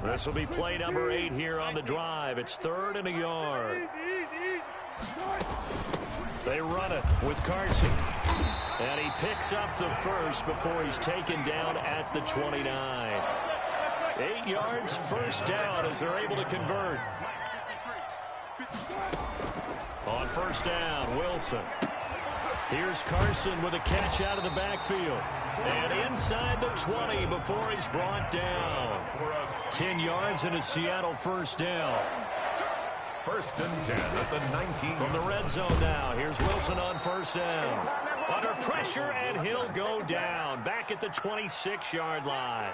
This will be play number 8 here on the drive. It's 3rd and a yard. They run it with Carson. And he picks up the first before he's taken down at the 29. 8 yards, first down as they're able to convert. On first down, Wilson. Here's Carson with a catch out of the backfield. And inside the 20 before he's brought down. 10 yards and a Seattle first down. 1st and 10 at the 19. From the red zone now, here's Wilson on first down. Under pressure, and he'll go down. Back at the 26-yard line.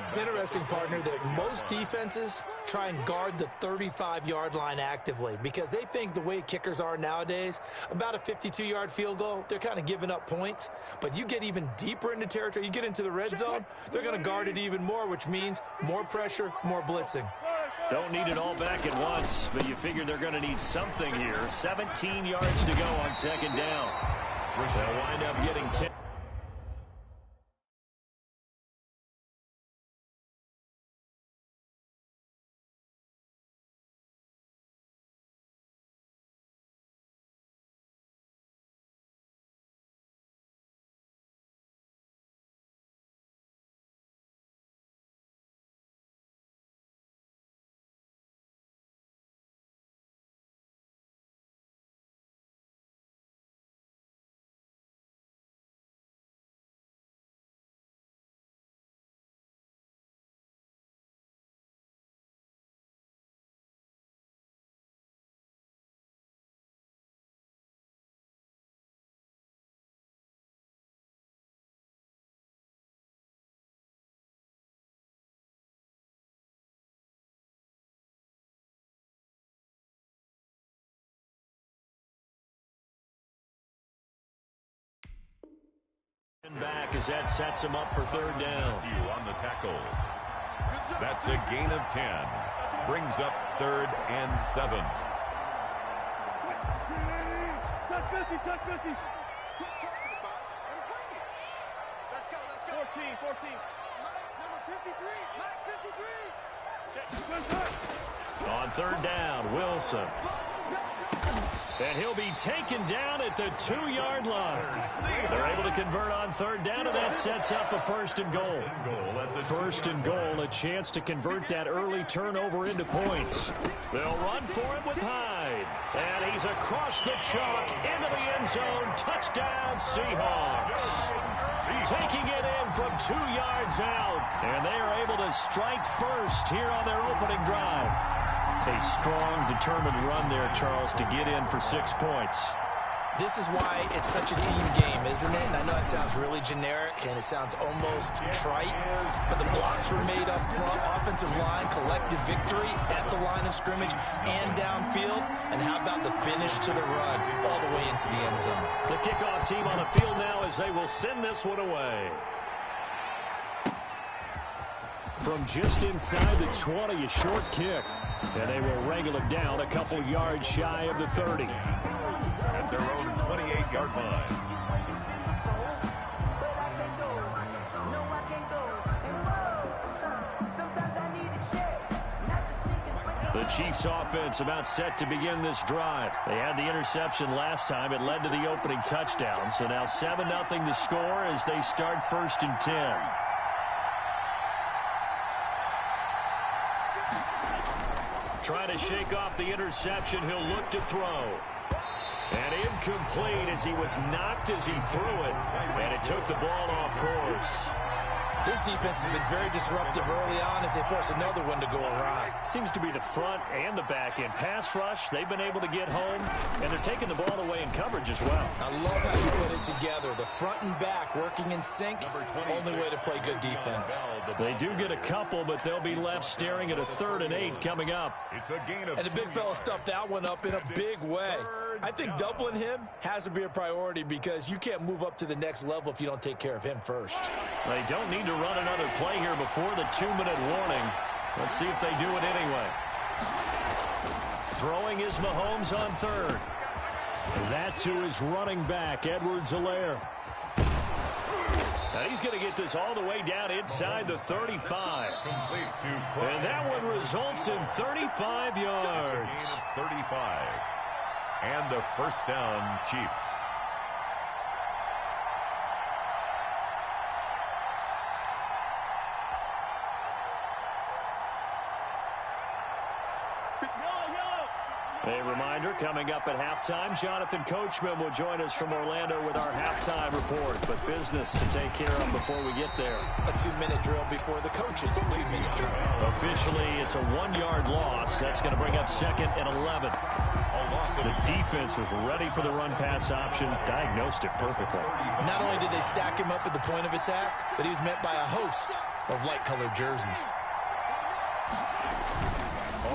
It's interesting, partner, that most defenses try and guard the 35-yard line actively because they think the way kickers are nowadays, about a 52-yard field goal, they're kind of giving up points. But you get even deeper into territory, you get into the red zone, they're going to guard it even more, which means more pressure, more blitzing. Don't need it all back at once, but you figure they're going to need something here. 17 yards to go on second down. They'll wind up getting 10. Back as that sets him up for third down. On the tackle. That's a gain of 10. Brings up 3rd and 7. Let's go. 14. Number 53. On third down, Wilson. And he'll be taken down at the 2-yard line. They're able to convert on third down, and that sets up a 1st and goal. 1st and goal, a chance to convert that early turnover into points. They'll run for it with Hyde. And he's across the chalk into the end zone. Touchdown, Seahawks. Taking it in from 2 yards out. And they are able to strike first here on their opening drive. A strong, determined run there, Charles, to get in for 6 points. This is why it's such a team game, isn't it? And I know it sounds really generic and it sounds almost trite, but the blocks were made up front, offensive line, collective victory at the line of scrimmage and downfield. And how about the finish to the run all the way into the end zone? The kickoff team on the field now as they will send this one away. From just inside the 20, a short kick. And they will wrangle it down a couple yards shy of the 30. At their own 28-yard line. The Chiefs offense about set to begin this drive. They had the interception last time. It led to the opening touchdown. So now 7-0 the score as they start 1st and 10. Trying to shake off the interception. He'll look to throw. And incomplete as he was knocked as he threw it. And it took the ball off course. This defense has been very disruptive early on as they force another one to go awry. Seems to be the front and the back end. Pass rush, they've been able to get home, and they're taking the ball away in coverage as well. I love how you put it together. The front and back working in sync, only way to play good defense. They do get a couple, but they'll be left staring at a 3rd and 8 coming up. It's a gain of and the big fella stuffed that one up in a big way. I think doubling him has to be a priority because you can't move up to the next level if you don't take care of him first. They don't need to run another play here before the 2-minute warning. Let's see if they do it anyway. Throwing is Mahomes on third. That to his running back, Edwards-Helaire. And he's going to get this all the way down inside the 35. And that one results in 35 yards. 35. And a first down, Chiefs. A reminder, coming up at halftime, Jonathan Coachman will join us from Orlando with our halftime report. But business to take care of before we get there. A 2-minute drill before the coaches' 2-minute drill. Officially, it's a 1-yard loss. That's going to bring up 2nd and 11. The defense was ready for the run-pass option, diagnosed it perfectly. Not only did they stack him up at the point of attack, but he was met by a host of light-colored jerseys.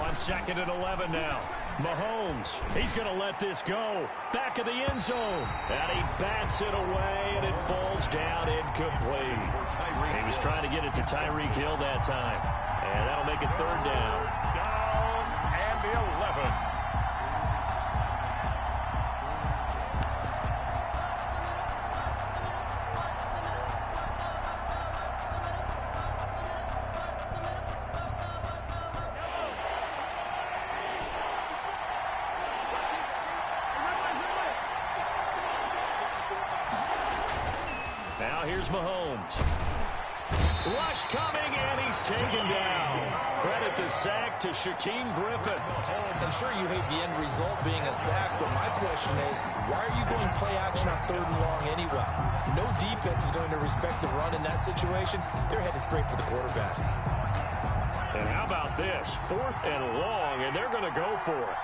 On 2nd and 11 now. Mahomes, he's going to let this go. Back of the end zone. And he bats it away, and it falls down incomplete. He was trying to get it to Tyreek Hill that time. And that'll make it 3rd down. Down and 11. Now here's Mahomes. Rush coming, and he's taken down. Credit the sack to Shaquem Griffin. And sure, you hate the end result being a sack, but my question is, why are you going play action on 3rd and long anyway? No defense is going to respect the run in that situation. They're headed straight for the quarterback. And how about this? 4th and long, and they're going to go for it.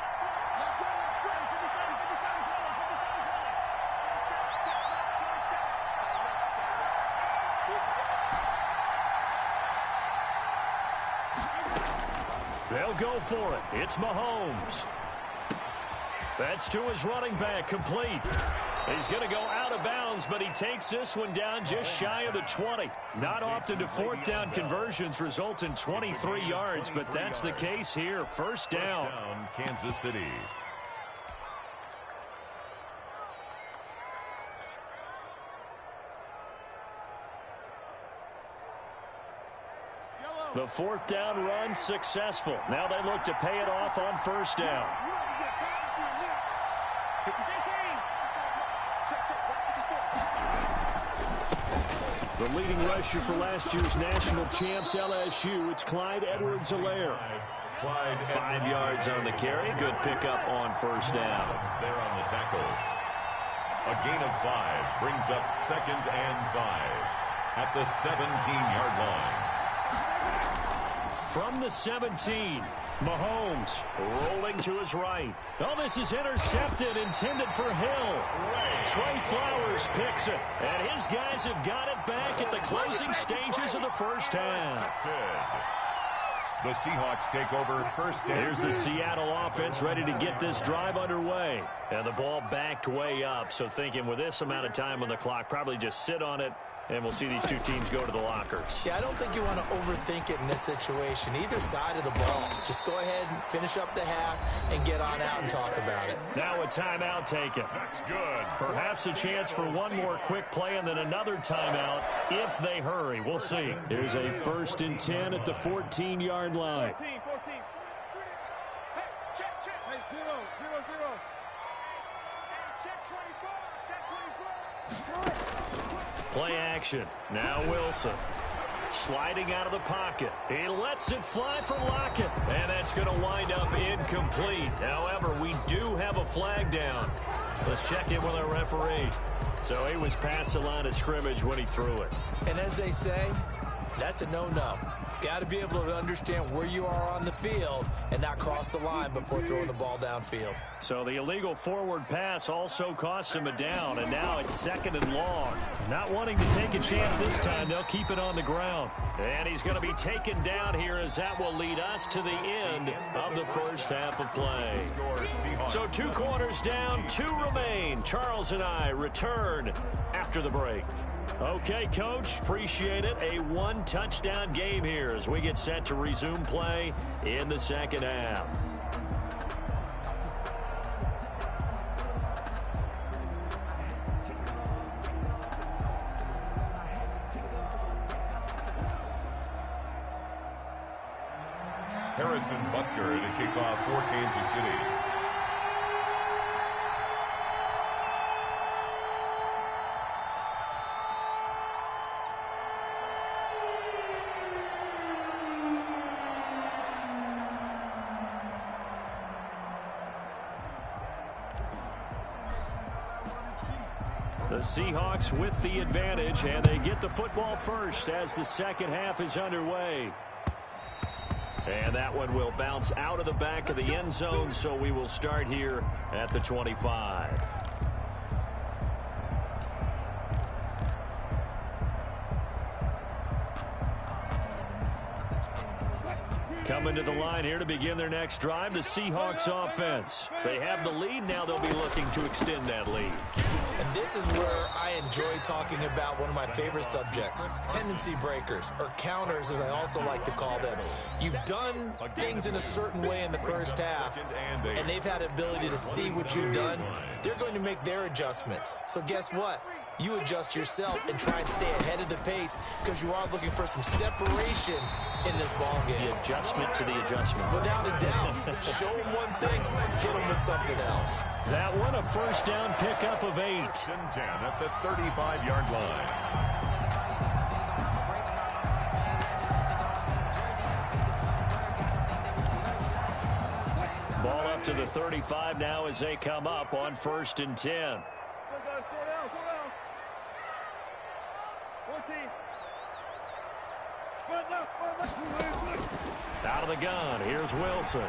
They'll go for it. It's Mahomes. That's to his running back, complete. He's going to go out of bounds, but he takes this one down just shy of the 20. Not often do 4th down conversions result in 23 yards, but that's the case here. First down. Kansas City. The 4th down run successful. Now they look to pay it off on 1st down. The leading rusher for last year's national champs LSU, it's Clyde Edwards-Helaire. 5 yards on the carry. Good pickup on 1st down. There on the tackle. A gain of 5 brings up 2nd and 5 at the 17-yard line. From the 17, Mahomes rolling to his right. Oh, this is intercepted, intended for Hill. Trey Flowers picks it, and his guys have got it back at the closing stages of the first half. The Seahawks take over 1st down. Here's the Seattle offense ready to get this drive underway. And the ball backed way up, so thinking with this amount of time on the clock, probably just sit on it, and we'll see these two teams go to the lockers. Yeah, I don't think you want to overthink it in this situation. Either side of the ball. Just go ahead and finish up the half and get on out and talk about it. Now a timeout taken. That's good. Perhaps a chance for one more quick play and then another timeout if they hurry. We'll see. Here's a 1st and 10 at the 14-yard line. 14. Hey, check. Hey, 0. Hey, check 24. Play action. Now Wilson. Sliding out of the pocket. He lets it fly for Lockett. And that's going to wind up incomplete. However, we do have a flag down. Let's check in with our referee. So he was past the line of scrimmage when he threw it. And as they say, that's a no-no. Got to be able to understand where you are on the field and not cross the line before throwing the ball downfield. So the illegal forward pass also costs him a down, and now it's 2nd and long. Not wanting to take a chance this time, they'll keep it on the ground. And he's going to be taken down here as that will lead us to the end of the first half of play. So 2 quarters down, 2 remain. Charles and I return after the break. Okay, Coach, appreciate it. A 1-touchdown game here as we get set to resume play in the second half. Harrison Butker to kick off for Kansas City. The Seahawks with the advantage, and they get the football first as the second half is underway. And that one will bounce out of the back of the end zone, so we will start here at the 25. Coming to the line here to begin their next drive, the Seahawks offense. They have the lead. Now they'll be looking to extend that lead. And this is where I enjoy talking about one of my favorite subjects, tendency breakers, or counters as I also like to call them. You've done things in a certain way in the first half, and they've had the ability to see what you've done. They're going to make their adjustments. So guess what? You adjust yourself and try and stay ahead of the pace because you are looking for some separation in this ball game. The adjustment to the adjustment. Without a doubt. Show them one thing, hit them with something else. That one, a first down pickup of 8. 10 at the 35-yard line. Ball up to the 35 now as they come up on 1st and 10. 4 down. 14. Out of the gun, here's Wilson.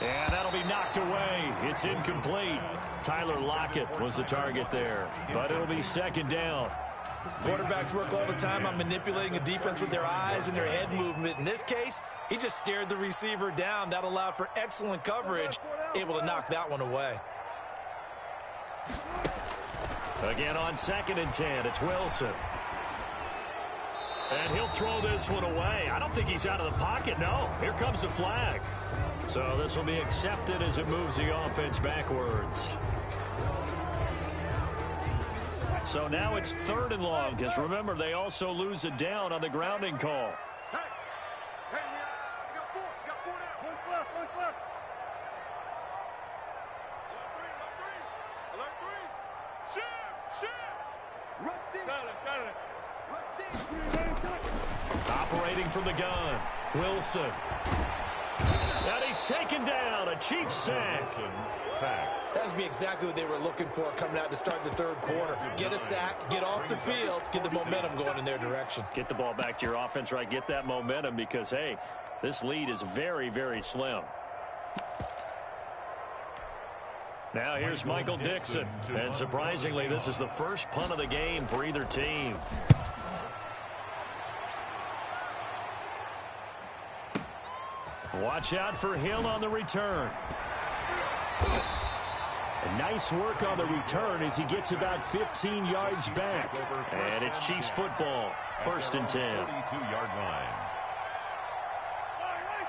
And that'll be knocked away. It's incomplete. Tyler Lockett was the target there, but it'll be second down. Quarterbacks work all the time on manipulating a defense with their eyes and their head movement. In this case, he just stared the receiver down. That allowed for excellent coverage, able to knock that one away. Again on 2nd and 10, it's Wilson. And he'll throw this one away. I don't think he's out of the pocket, no. Here comes the flag. So this will be accepted as it moves the offense backwards. So now it's 3rd and long, because remember, they also lose it down on the grounding call. Hey, we got 4 now. One's left. Alert 3. Shift. Rusty. Got it. Operating from the gun, Wilson. And he's taken down, a Chiefs sack. That'd be exactly what they were looking for coming out to start the 3rd quarter. Get a sack, get off the field, get the momentum going in their direction. Get the ball back to your offense, right? Get that momentum because, hey, this lead is very, very slim. Now here's Michael Dixon. And surprisingly, this is the first punt of the game for either team. Watch out for Hill on the return. And nice work on the return as he gets about 15 yards back. And it's Chiefs football, 1st and 10. 42-yard line.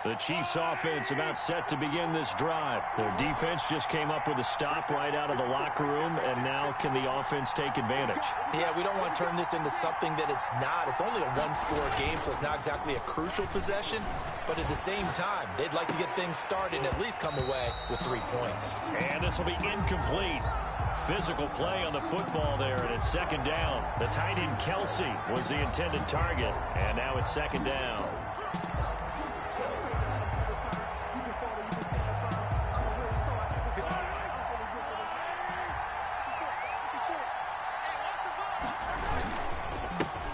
The Chiefs offense about set to begin this drive. Their defense just came up with a stop right out of the locker room, and now can the offense take advantage? Yeah, we don't want to turn this into something that it's not. It's only a one-score game, so it's not exactly a crucial possession. But at the same time, they'd like to get things started and at least come away with 3 points. And this will be incomplete. Physical play on the football there, and it's 2nd down. The tight end Kelsey was the intended target, and now it's 2nd down.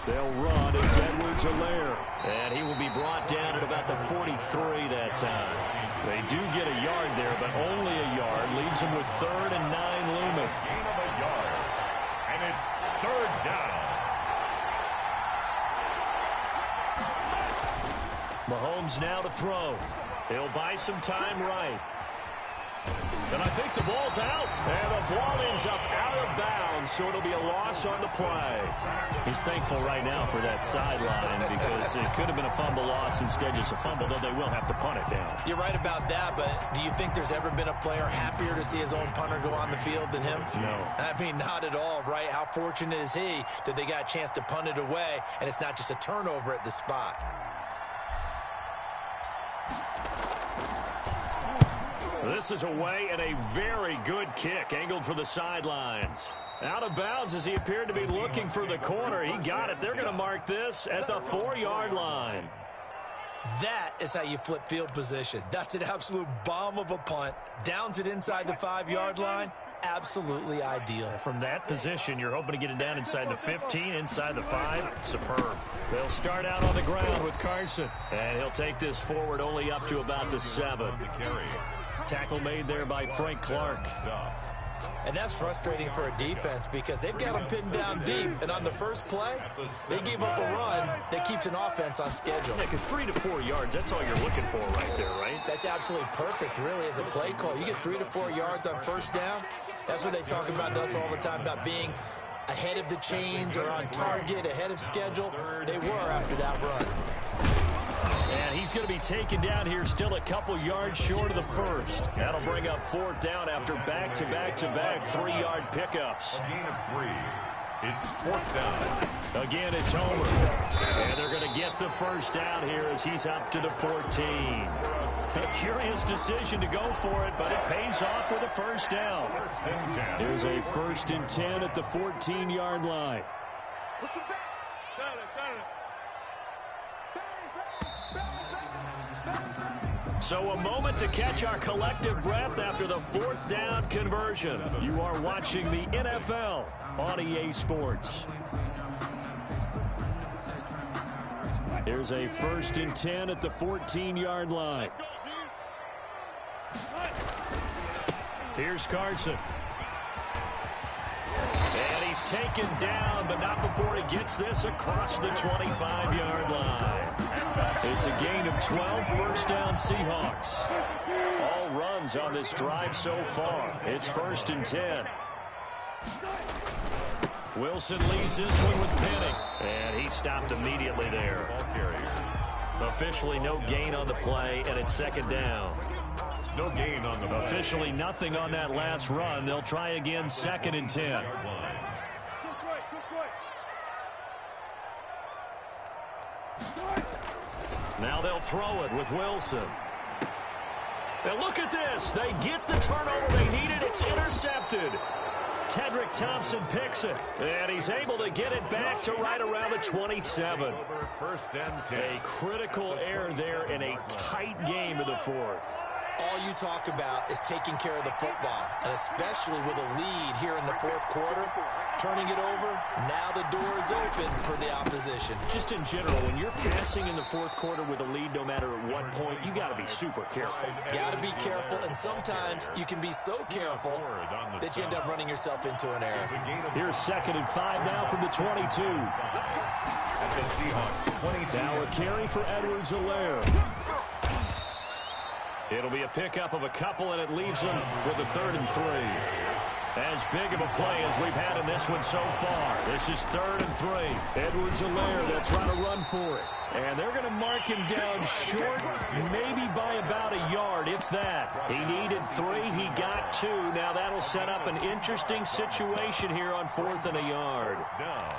They'll run. It's Edwards-Helaire. And he will be brought down at about the 43 that time. They do get a yard there, but only a yard. Leaves them with 3rd and 9 looming. Gain of a yard. And it's 3rd down. Mahomes now to throw. He'll buy some time right. And I think the ball's out. And the ball ends up out of bounds, so it'll be a loss on the play. He's thankful right now for that sideline because it could have been a fumble loss, instead just a fumble, though they will have to punt it down. You're right about that, but do you think there's ever been a player happier to see his own punter go on the field than him? No. I mean, not at all, right? How fortunate is he that they got a chance to punt it away, and it's not just a turnover at the spot. This is away and a very good kick angled for the sidelines. Out of bounds as he appeared to be looking for the corner. He got it. They're going to mark this at the 4-yard line. That is how you flip field position. That's an absolute bomb of a punt. Downs it inside the 5-yard line. Absolutely ideal. From that position, you're hoping to get it down inside the 15, inside the 5. Superb. They'll start out on the ground with Carson. And he'll take this forward only up to about the 7. Tackle made there by Frank Clark. And that's frustrating for a defense because they've got them pinned down deep. And on the first play, they gave up a run that keeps an offense on schedule. Yeah, because 3 to 4 yards, that's all you're looking for right there, right? That's absolutely perfect, really, as a play call. You get 3 to 4 yards on first down. That's what they talk about to us all the time, about being ahead of the chains or on target, ahead of schedule. They were after that run. And he's going to be taken down here still a couple yards short of the first. That'll bring up 4th down after back-to-back-to-back 3-yard pickups. A gain of 3. It's 4th down. Again, it's Homer. And they're going to get the first down here as he's up to the 14. A curious decision to go for it, but it pays off with a first down. There's a 1st and 10 at the 14-yard line. So a moment to catch our collective breath after the 4th down conversion. You are watching the NFL on EA Sports. Here's a 1st and 10 at the 14-yard line. Here's Carson. And he's taken down, but not before he gets this across the 25-yard line. It's a gain of 12, 1st down Seahawks. All runs on this drive so far. It's 1st and 10. Wilson leaves this one with Penning. And he stopped immediately there. Officially no gain on the play, and it's 2nd down. No gain on the play. Officially nothing on that last run. They'll try again, 2nd and 10. Now they'll throw it with Wilson. And look at this. They get the turnover they needed. It's intercepted. Tedrick Thompson picks it. And he's able to get it back to right around the 27. 1st and 10. A critical error there in a tight game in the 4th. All you talk about is taking care of the football, and especially with a lead here in the 4th quarter, turning it over, now the door is open for the opposition. Just in general, when you're passing in the 4th quarter with a lead, no matter at what point, you got to be super careful. Got to be careful, and sometimes you can be so careful that you end up running yourself into an error. Here's 2nd and 5 now from the 22. At the Seahawks, 22. Now a carry for Edwards-Helaire. It'll be a pickup of a couple, and it leaves them with a 3rd and 3. As big of a play as we've had in this one so far. This is 3rd and 3. Edwards-Helaire, they'll try to run for it. And they're going to mark him down short, maybe by about a yard, if that. He needed 3. He got 2. Now that'll set up an interesting situation here on 4th and a yard. Down.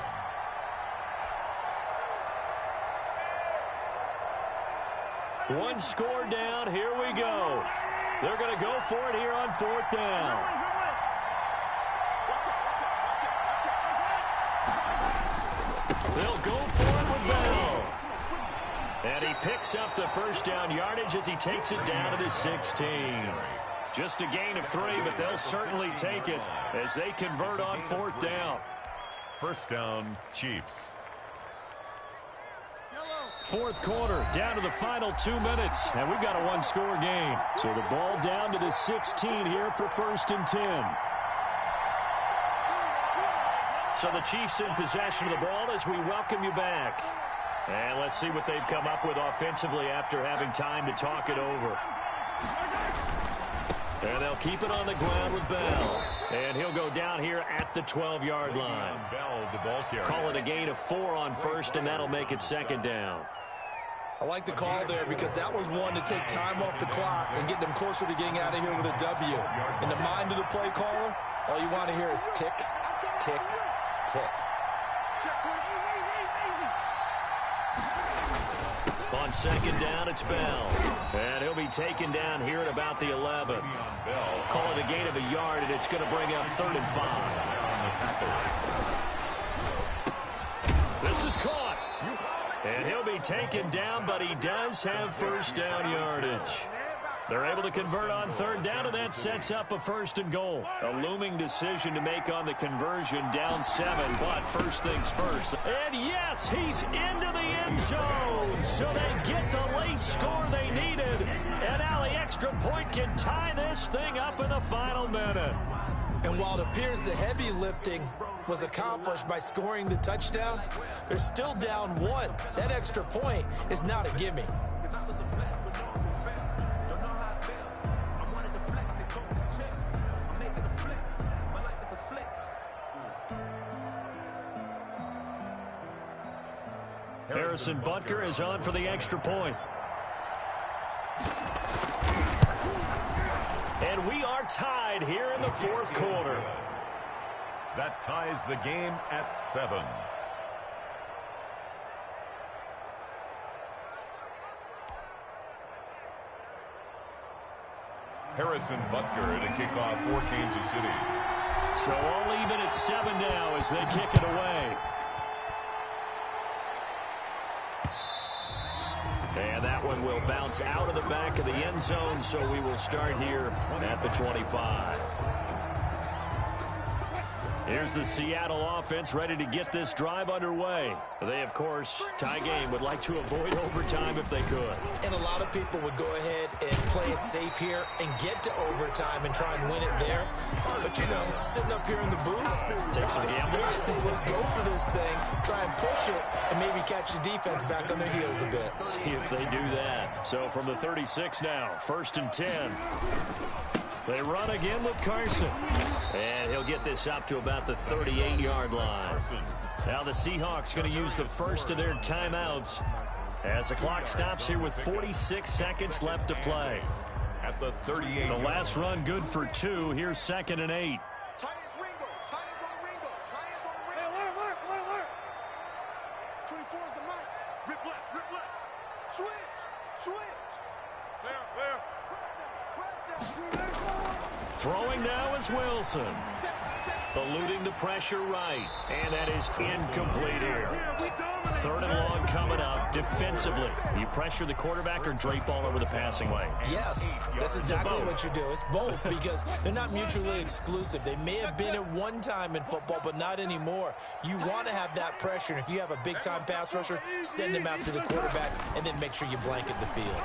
One score down. Here we go. They're going to go for it here on 4th down. They'll go for it with Bell. And he picks up the 1st down yardage as he takes it down to the 16. Just a gain of 3, but they'll certainly take it as they convert on 4th down. 1st down, Chiefs. 4th quarter, down to the final 2 minutes, and we've got a 1-score game. So the ball down to the 16 here for 1st and 10. So the Chiefs in possession of the ball as we welcome you back. And let's see what they've come up with offensively after having time to talk it over. And they'll keep it on the ground with Bell. And he'll go down here at the 12-yard line. Bell, the ball carrier. Call it a gain of 4 on 1st, and that'll make it 2nd down. I like the call there because that was one to take time off the clock and get them closer to getting out of here with a W. In the mind of the play caller, all you want to hear is tick, tick, tick. On second down, it's Bell. And he'll be taken down here at about the 11. Call it a gain of a yard, and it's going to bring up 3rd and 5. This is caught. And he'll be taken down, but he does have first down yardage. They're able to convert on 3rd down, and that sets up a 1st and goal. A looming decision to make on the conversion, down 7, but first things first. And yes, he's into the end zone, so they get the late score they needed. And now the extra point can tie this thing up in the final minute. And while it appears the heavy lifting was accomplished by scoring the touchdown, they're still down 1. That extra point is not a gimme. Harrison Butker is on for the extra point. And we are tied here in the 4th quarter. That ties the game at 7. Harrison Butker to kick off for Kansas City. So all even at 7 now as they kick it away. And that one will bounce out of the back of the end zone, so we will start here at the 25. Here's the Seattle offense ready to get this drive underway. They, of course, tie game, would like to avoid overtime if they could. And a lot of people would go ahead and play it safe here and get to overtime and try and win it there. But, you know, sitting up here in the booth, take some gambles. I say let's go for this thing, try and push it, and maybe catch the defense back on their heels a bit. See if they do that. So from the 36 now, 1st and 10. They run again with Carson. And he'll get this up to about the 38-yard line. Now the Seahawks going to use the first of their timeouts as the clock stops here with 46 seconds left to play. At the 38. The last run good for 2. Here's 2nd and 8. Tight as Ringo. Tight as on Ringo. Tight as on Ringo. Hey, alert. 24 is the mic. Rip left. Switch. Clear. Throwing now is Wilson. Eluding the pressure right. And that is incomplete here. 3rd and long coming up. Defensively, you pressure the quarterback or drape all over the passing lane? Yes, that's exactly what you do. It's both because they're not mutually exclusive. They may have been at one time in football, but not anymore. You want to have that pressure. And if you have a big-time pass rusher, send him after the quarterback and then make sure you blanket the field.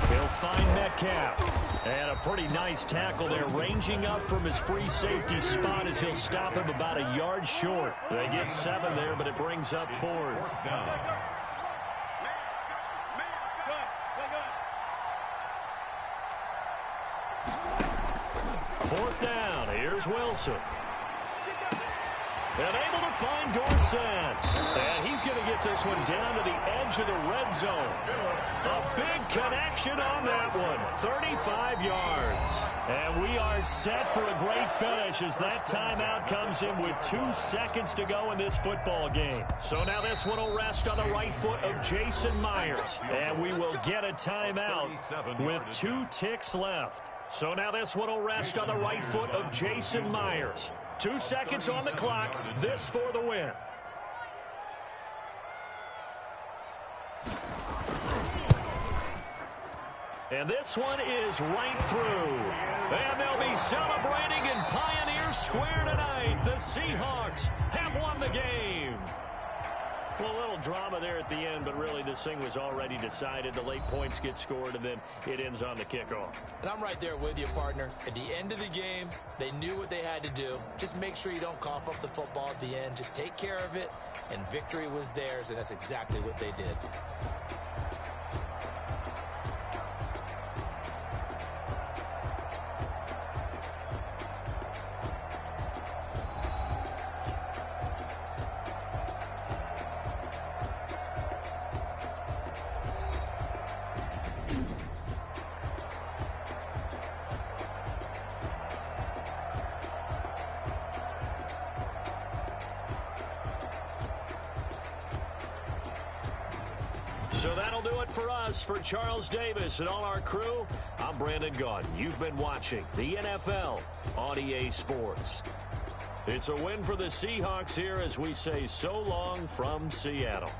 He'll find Metcalf. And a pretty nice tackle there, ranging up from his free safety spot as he'll stop him about a yard short. They get 7 there, but it brings up 4th. 4th down. Here's Wilson. And able to find Dorsett. And he's going to get this one down to the edge of the red zone. A big connection on that one. 35 yards. And we are set for a great finish as that timeout comes in with 2 seconds to go in this football game. So now this one will rest on the right foot of Jason Myers. And we will get a timeout with 2 ticks left. So now this one will rest on the right foot of Jason Myers. 2 seconds on the clock. This for the win. And this one is right through. And they'll be celebrating in Pioneer Square tonight. The Seahawks have won the game. Well, a little drama there at the end, but really this thing was already decided. The late points get scored, and then it ends on the kickoff. And I'm right there with you, partner. At the end of the game, they knew what they had to do. Just make sure you don't cough up the football at the end. Just take care of it, and victory was theirs, and that's exactly what they did. So that'll do it for us. For Charles Davis and all our crew, I'm Brandon Gaudin. You've been watching the NFL on EA Sports. It's a win for the Seahawks here as we say so long from Seattle.